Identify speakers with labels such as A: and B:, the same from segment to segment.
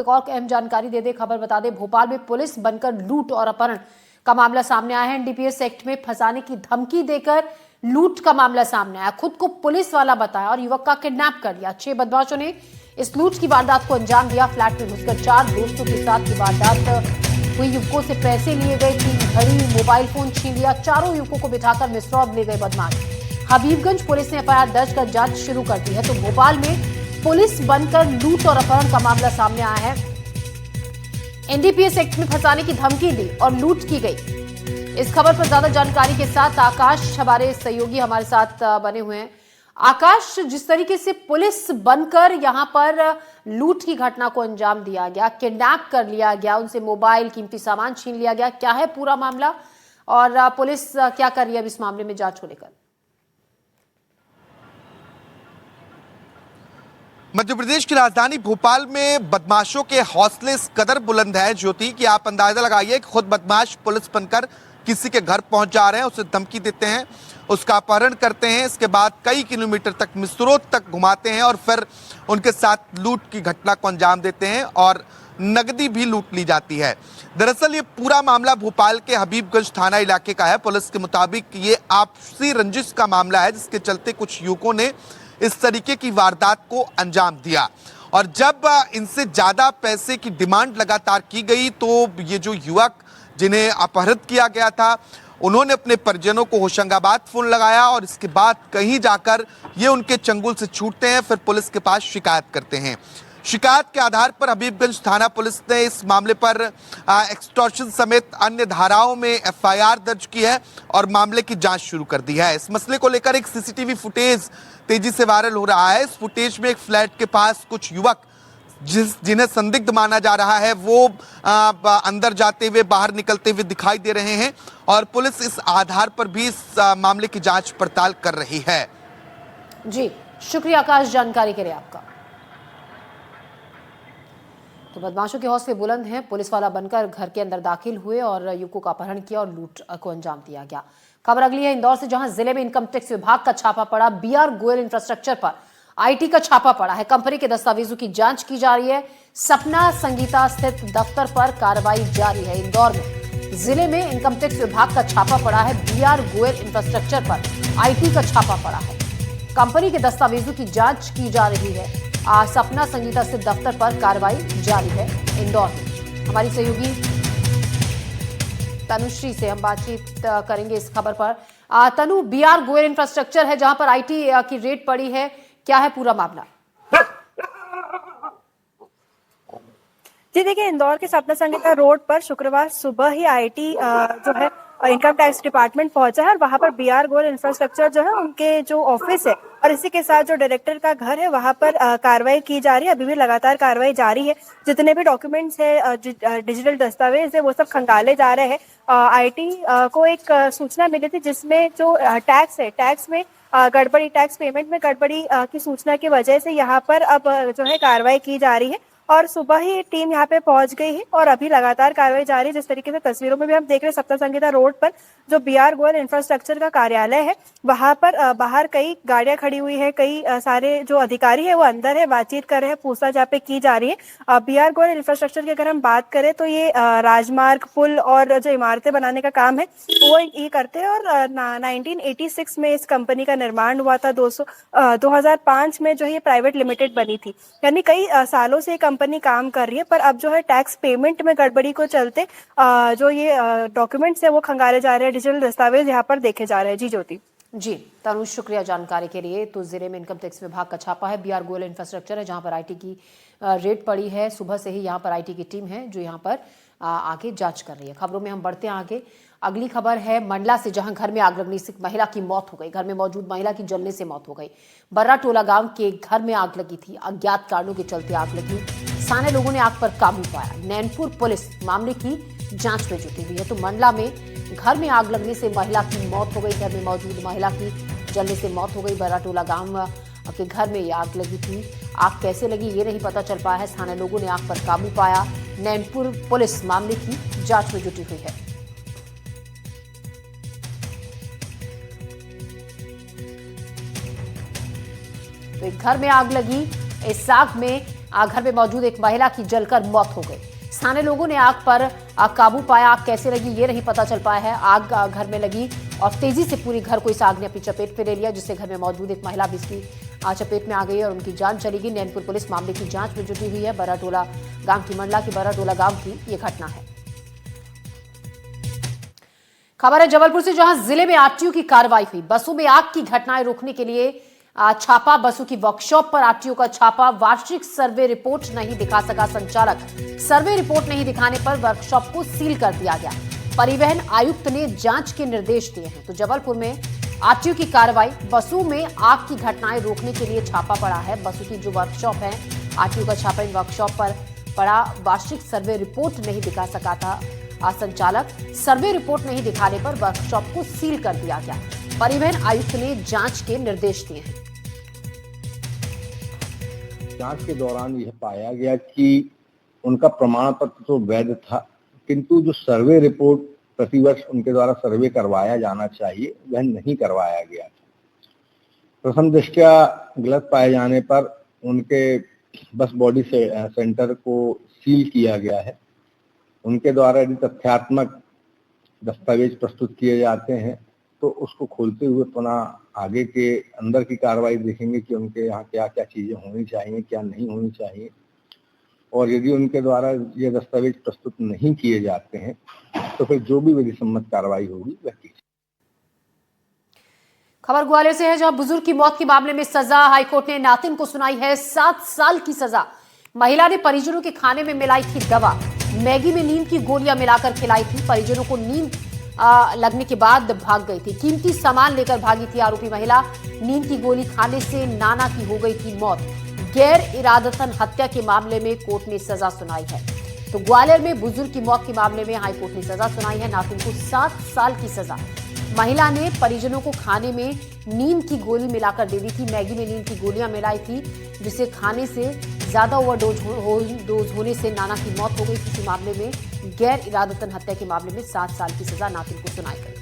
A: एक और अहम जानकारी दे दे, खबर बता दे। भोपाल में पुलिस बनकर लूट और अपहरण का मामला सामने आया है। एनडीपीएस एक्ट में फंसाने की धमकी देकर लूट का मामला सामने आया। खुद को पुलिस वाला बताया और युवक का किडनैप कर लिया। 6 बदमाशों ने इस लूट की वारदात को अंजाम दिया। फ्लैट में घुसकर 4 दोस्तों के साथ की वारदात हुई। युवकों से पैसे लिए गए, 3 घड़ी, मोबाइल फोन छीन लिया। चारों युवकों को बिठाकर मिसरौद ले गए बदमाश। हबीबगंज पुलिस ने एफआईआर दर्ज कर जांच शुरू कर दी है। तो भोपाल में पुलिस बनकर लूट और अपहरण का मामला सामने आया है। एनडीपीएस एक्ट में फंसाने की धमकी दी और लूट की गई। इस खबर पर ज्यादा जानकारी के साथ आकाश हमारे सहयोगी हमारे साथ बने हुए हैं। आकाश, जिस तरीके से पुलिस बनकर यहां पर लूट की घटना को अंजाम दिया गया, किडनैप कर लिया गया, उनसे मोबाइल, कीमती सामान छीन लिया गया, क्या है पूरा मामला और पुलिस क्या कर रही है अब इस मामले में जांच को लेकर?
B: मध्य प्रदेश की राजधानी भोपाल में बदमाशों के हौसले इस कदर बुलंद है ज्योति कि आप अंदाजा लगाइए कि खुद बदमाश पुलिस बनकर किसी के घर पहुंच जा रहे हैं, उसे धमकी देते हैं, उसका अपहरण करते हैं, इसके बाद कई किलोमीटर तक मिसरोद तक घुमाते हैं और फिर उनके साथ लूट की घटना को अंजाम देते हैं और नकदी भी लूट ली जाती है। दरअसल ये पूरा मामला भोपाल के हबीबगंज थाना इलाके का है। पुलिस के मुताबिक ये आपसी रंजिश का मामला है, जिसके चलते कुछ युवकों ने इस तरीके की वारदात को अंजाम दिया और जब इनसे ज्यादा पैसे की डिमांड लगातार की गई तो ये जो युवक जिन्हें अपहरित किया गया था, उन्होंने अपने परिजनों को होशंगाबाद फोन लगाया और इसके बाद कहीं जाकर ये उनके चंगुल से छूटते हैं, फिर पुलिस के पास शिकायत करते हैं। शिकायत के आधार पर हबीबगंज थाना पुलिस ने इस मामले पर एक्सटॉर्शन समेत अन्य धाराओं में एफआईआर दर्ज की है और मामले की जांच शुरू कर दी है। इस मसले को लेकर एक सीसीटीवी फुटेज तेजी से वायरल हो रहा है। इस फुटेज में एक फ्लैट के पास कुछ युवक जिन्हें संदिग्ध माना जा रहा है वो अंदर जाते हुए बाहर निकलते हुए दिखाई दे रहे हैं और पुलिस इस आधार पर भी इस मामले की जांच पड़ताल कर रही है।
A: जी, शुक्रिया आकाश जानकारी के लिए आपका। तो बदमाशों के हौसले बुलंद हैं। पुलिस वाला बनकर घर के अंदर दाखिल हुए और युवकों का अपहरण किया और लूट को अंजाम दिया गया। खबर अगली है इंदौर से, जहां जिले में इनकम टैक्स विभाग का छापा पड़ा। बीआर गोयल इंफ्रास्ट्रक्चर पर आईटी का छापा पड़ा है। कंपनी के दस्तावेजों की जांच की जा रही है। सपना संगीता स्थित दफ्तर पर कार्रवाई जारी है। इंदौर में जिले में इनकम टैक्स विभाग का छापा पड़ा है। बीआर गोयल इंफ्रास्ट्रक्चर पर आईटी का छापा पड़ा है। कंपनी के दस्तावेजों की जांच की जा रही है। सपना संगीता स्थित दफ्तर पर कार्रवाई जारी है इंदौर में। हमारी सहयोगी तनुश्री से हम बातचीत करेंगे इस खबर पर। तनु, बीआर गोयल इंफ्रास्ट्रक्चर है जहां पर आईटी की रेड पड़ी है, क्या है पूरा मामला?
C: जी देखिए, इंदौर के सपना संगीता रोड पर शुक्रवार सुबह ही आईटी जो है इनकम टैक्स डिपार्टमेंट पहुंचा है और वहां पर बीआर गोयल इंफ्रास्ट्रक्चर जो है उनके जो ऑफिस है और इसी के साथ जो डायरेक्टर का घर है वहां पर कार्रवाई की जा रही है। अभी भी लगातार कार्रवाई जारी है। जितने भी डॉक्यूमेंट्स है, डिजिटल दस्तावेज है, वो सब खंगाले जा रहे हैं। आईटी को एक सूचना मिली थी जिसमें जो टैक्स है, टैक्स में गड़बड़ी, टैक्स पेमेंट में गड़बड़ी की सूचना की वजह से यहाँ पर अब जो है कार्रवाई की जा रही है और सुबह ही टीम यहाँ पे पहुंच गई है और अभी लगातार कार्रवाई जारी है। जिस तरीके से तस्वीरों में भी हम देख रहे हैं, सप्ता संगीता रोड पर जो बीआर गोयल इंफ्रास्ट्रक्चर का कार्यालय है वहां पर बाहर कई गाड़ियां खड़ी हुई है, कई सारे जो अधिकारी है वो अंदर है, बातचीत कर रहे हैं, पूछताछ यहाँ पे की जा रही है। बीआर गोयल इंफ्रास्ट्रक्चर की अगर हम बात करें तो ये राजमार्ग, पुल और जो इमारतें बनाने का काम है वो ये करते हैं और 1986 में इस कंपनी का निर्माण हुआ था। 2005 में जो ये प्राइवेट लिमिटेड बनी थी, यानी कई सालों से कंपनी काम कर रही है। पर अब जो है टैक्स पेमेंट में गड़बड़ी को चलते जो ये डॉक्यूमेंट्स है वो खंगाले जा रहे हैं, डिजिटल दस्तावेज यहाँ पर देखे जा रहे हैं। जी ज्योति।
A: जी तनु, शुक्रिया जानकारी के लिए। तो जिले में इनकम टैक्स विभाग का छापा है। बीआर गोयल इंफ्रास्ट्रक्चर है जहां पर आईटी की रेड पड़ी है। सुबह से ही यहां पर आईटी की टीम है जो यहां पर आगे जांच कर रही है। खबरों में हम बढ़ते हैं आगे। अगली खबर है मंडला से, जहां घर में आग लगने से महिला की मौत हो गई। घर में मौजूद महिला की जलने से मौत हो गई। बर्रा टोला गांव के घर में आग लगी थी। अज्ञात कारणों के चलते आग लगी। स्थानीय लोगों ने आग पर काबू पाया। नैनपुर पुलिस मामले की जांच में जुटी हुई है। तो मंडला में घर में आग लगने से महिला की मौत हो गई। घर में मौजूद महिला की जलने से मौत हो गई। बर्रा टोला गांव के घर में ये आग लगी थी। आग कैसे लगी ये नहीं पता चल पाया है। स्थानीय लोगों ने आग पर काबू पाया। नैनपुर पुलिस मामले की जांच में जुटी हुई है। तो एक घर में आग लगी। इस आग में घर में मौजूद एक महिला की जलकर मौत हो गई। स्थानीय लोगों ने आग पर काबू पाया। आग कैसे लगी ये नहीं पता चल पाया है। आग घर में लगी और तेजी से पूरी घर को इस आग ने अपनी चपेट में ले लिया, जिससे घर में मौजूद एक महिला भी इसकी चपेट में आ गई और उनकी जान चली गई। नैनपुर पुलिस मामले की जांच में जुटी हुई है। बराटोला गांव की मंडला की बराटोला गांव की ये घटना है। खबर है जबलपुर से, जहां जिले में आरटीओ की कार्रवाई हुई। बसों में आग की घटनाएं रोकने के लिए छापा। बसों की वर्कशॉप पर आरटीओ का छापा। वार्षिक सर्वे रिपोर्ट नहीं दिखा सका संचालक। सर्वे रिपोर्ट नहीं दिखाने पर वर्कशॉप को सील कर दिया गया। परिवहन आयुक्त ने जांच के निर्देश दिए हैं। तो जबलपुर में आरटीओ की कार्रवाई। बसों में आग की घटनाएं रोकने के लिए छापा पड़ा है। बसों की जो वर्कशॉप है, आरटीओ का छापा इन वर्कशॉप पर पड़ा। वार्षिक सर्वे रिपोर्ट नहीं दिखा सका था संचालक। सर्वे रिपोर्ट नहीं दिखाने पर वर्कशॉप को सील कर दिया गया। परिवहन आयुक्त ने जांच के निर्देश दिए हैं।
D: जांच के दौरान यह पाया गया कि उनका प्रमाण पत्र तो वैध था, किंतु जो सर्वे रिपोर्ट प्रतिवर्ष उनके द्वारा सर्वे करवाया जाना चाहिए वह नहीं करवाया गया था। प्रथम दृष्टया गलत पाए जाने पर उनके बस बॉडी सेंटर को सील किया गया है। उनके द्वारा यदि तथ्यात्मक दस्तावेज प्रस्तुत किए जाते हैं तो उसको खोलते हुए पुनः आगे के अंदर की कार्रवाई देखेंगे कि उनके यहाँ क्या क्या चीजें होनी चाहिए, क्या नहीं होनी चाहिए। और यदि उनके द्वारा ये दस्तावेज प्रस्तुत नहीं किए जाते हैं तो फिर जो भी विधि सम्मत कार्रवाई होगी वह की।
A: खबर ग्वालियर से है, जहां बुजुर्ग की मौत के मामले में सजा। हाईकोर्ट ने नातिन को सुनाई है 7 साल की सजा। महिला ने परिजनों के खाने में मिलाई थी दवा। मैगी में नींद की गोलियां मिलाकर खिलाई थी। परिजनों को नींद लगने के बाद भाग गई थी। कीमती सामान लेकर भागी थी आरोपी महिला। नींद की गोली खाने से नाना की हो गई थी मौत। गैर इरादतन हत्या के मामले में कोर्ट ने सजा सुनाई है। तो ग्वालियर में बुजुर्ग की मौत के मामले में हाईकोर्ट ने सजा सुनाई है। नातिन को 7 साल की सजा। महिला ने परिजनों को खाने में नींद की गोली मिलाकर दे दी थी। मैगी में नींद की गोलियां मिलाई थी, जिसे खाने से ज्यादा ओवरडोज होने से नाना की मौत हो गई। किसी मामले में गैर इरादतन हत्या के मामले में 7 साल की सजा नातिन को सुनाई गई।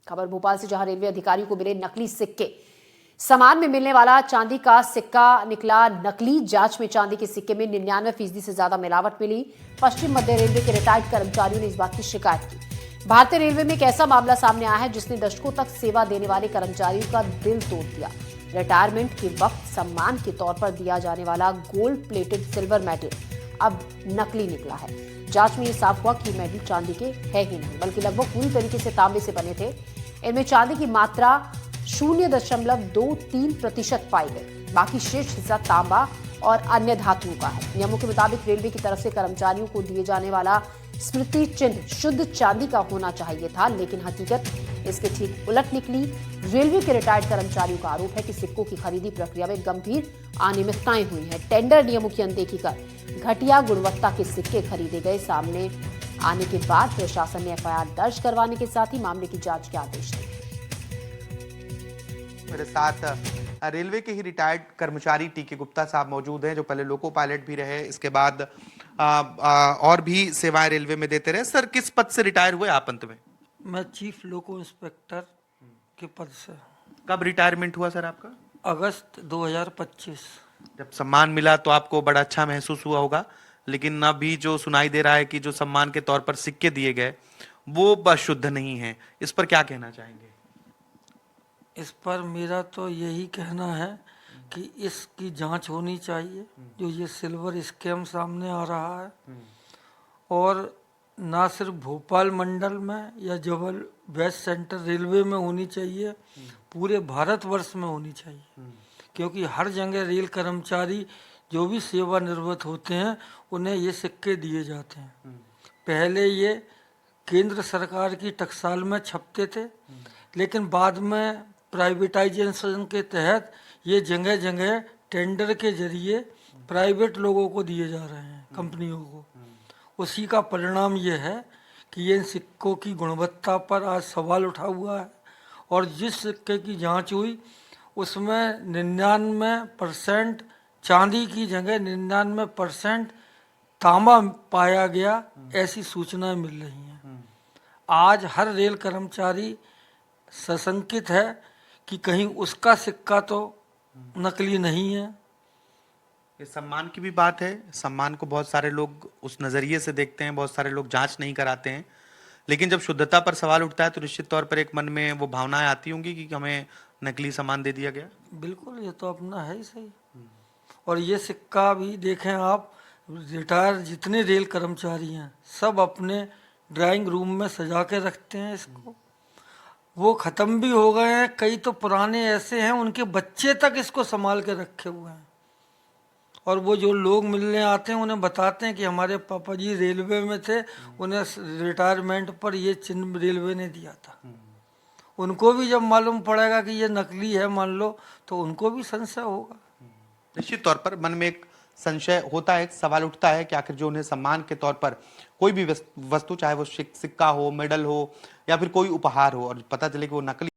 A: खबर भोपाल से, जहां रेलवे अधिकारियों को मिले नकली सिक्के। सामान में मिलने वाला चांदी का सिक्का निकला नकली। जांच में चांदी के सिक्के में 99% से ज्यादा मिलावट मिली। पश्चिम मध्य रेलवे के रिटायर्ड कर्मचारियों ने इस बात की शिकायत की। भारतीय रेलवे में एक ऐसा मामला सामने आया है जिसने दशकों तक सेवा देने वाले कर्मचारियों का दिल तोड़ दिया। रिटायरमेंट के वक्त सम्मान के तौर पर दिया जाने वाला गोल्ड प्लेटेड सिल्वर मेडल अब नकली निकला है। जांच में ये साफ हुआ कि मेडल चांदी के है ही नहीं, बल्कि लगभग पूरी तरीके से तांबे से बने थे। इनमें चांदी की मात्रा 0.23% पाई गई। बाकी शेष हिस्सा तांबा और अन्य धातुओं का है। नियमों के मुताबिक रेलवे की तरफ से कर्मचारियों को दिए जाने वाला स्मृति चिन्ह शुद्ध चांदी का होना चाहिए था, लेकिन हकीकत इसके ठीक उलट निकली। रेलवे के रिटायर्ड कर्मचारियों का आरोप है कि सिक्कों की खरीदी प्रक्रिया में गंभीर अनियमितताएं हुई हैं। टेंडर नियमों की अनदेखी कर घटिया गुणवत्ता के सिक्के खरीदे गए। सामने आने के बाद प्रशासन ने एफआईआर दर्ज करवाने के साथ ही मामले की जांच के आदेश दिए।
B: मेरे साथ रेलवे के ही रिटायर्ड कर्मचारी टीके गुप्ता साहब मौजूद हैं, जो पहले लोको पायलट भी रहे, इसके बाद और भी सेवाएं रेलवे में देते रहे। सर, किस पद से रिटायर हुए आप अंत में?
E: मैं चीफ लोको इंस्पेक्टर के पद से।
B: कब रिटायरमेंट हुआ सर आपका?
E: अगस्त 2025।
B: जब सम्मान मिला तो आपको बड़ा अच्छा महसूस हुआ होगा, लेकिन अभी जो सुनाई दे रहा है कि जो सम्मान के तौर पर सिक्के दिए गए वो शुद्ध नहीं है, इस पर क्या कहना चाहेंगे?
E: इस पर मेरा तो यही कहना है कि इसकी जांच होनी चाहिए। जो ये सिल्वर स्कैम सामने आ रहा है, और ना सिर्फ भोपाल मंडल में या जबल वेस्ट सेंटर रेलवे में होनी चाहिए, पूरे भारतवर्ष में होनी चाहिए। क्योंकि हर जगह रेल कर्मचारी जो भी सेवानिवृत्त होते हैं उन्हें ये सिक्के दिए जाते हैं। पहले ये केंद्र सरकार की टकसाल में छपते थे, लेकिन बाद में प्राइवेटाइजेशन के तहत ये जगह जगह टेंडर के जरिए प्राइवेट लोगों को दिए जा रहे हैं, कंपनियों को। उसी का परिणाम ये है कि ये सिक्कों की गुणवत्ता पर आज सवाल उठा हुआ है। और जिस सिक्के की जांच हुई उसमें 99% चांदी की जगह 99% तांबा पाया गया, ऐसी सूचनाएं मिल रही हैं। आज हर रेल कर्मचारी सशंकित है कि कहीं उसका सिक्का तो नकली नहीं है।
B: ये सम्मान की भी बात है। सम्मान को बहुत सारे लोग उस नजरिए से देखते हैं, बहुत सारे लोग जांच नहीं कराते हैं, लेकिन जब शुद्धता पर सवाल उठता है तो निश्चित तौर पर एक मन में वो भावनाएं आती होंगी कि हमें नकली सामान दे दिया गया।
E: बिल्कुल, ये तो अपना है ही सही। और ये सिक्का भी देखें आप, रिटायर जितने रेल कर्मचारी हैं सब अपने ड्राइंग रूम में सजा के रखते हैं इसको। वो ख़त्म भी हो गए हैं, कई तो पुराने ऐसे हैं उनके बच्चे तक इसको संभाल के रखे हुए हैं। और वो जो लोग मिलने आते हैं उन्हें बताते हैं कि हमारे पापा जी रेलवे में थे, उन्हें रिटायरमेंट पर ये चिन्ह रेलवे ने दिया था। उनको भी जब मालूम पड़ेगा कि ये नकली है मान लो, तो उनको भी संशय होगा।
B: निश्चित तौर पर मन में एक संशय होता है, एक सवाल उठता है कि आखिर जो उन्हें सम्मान के तौर पर कोई भी वस्तु, चाहे वो सिक्का हो, मेडल हो या फिर कोई उपहार हो, और पता चले कि वो नकली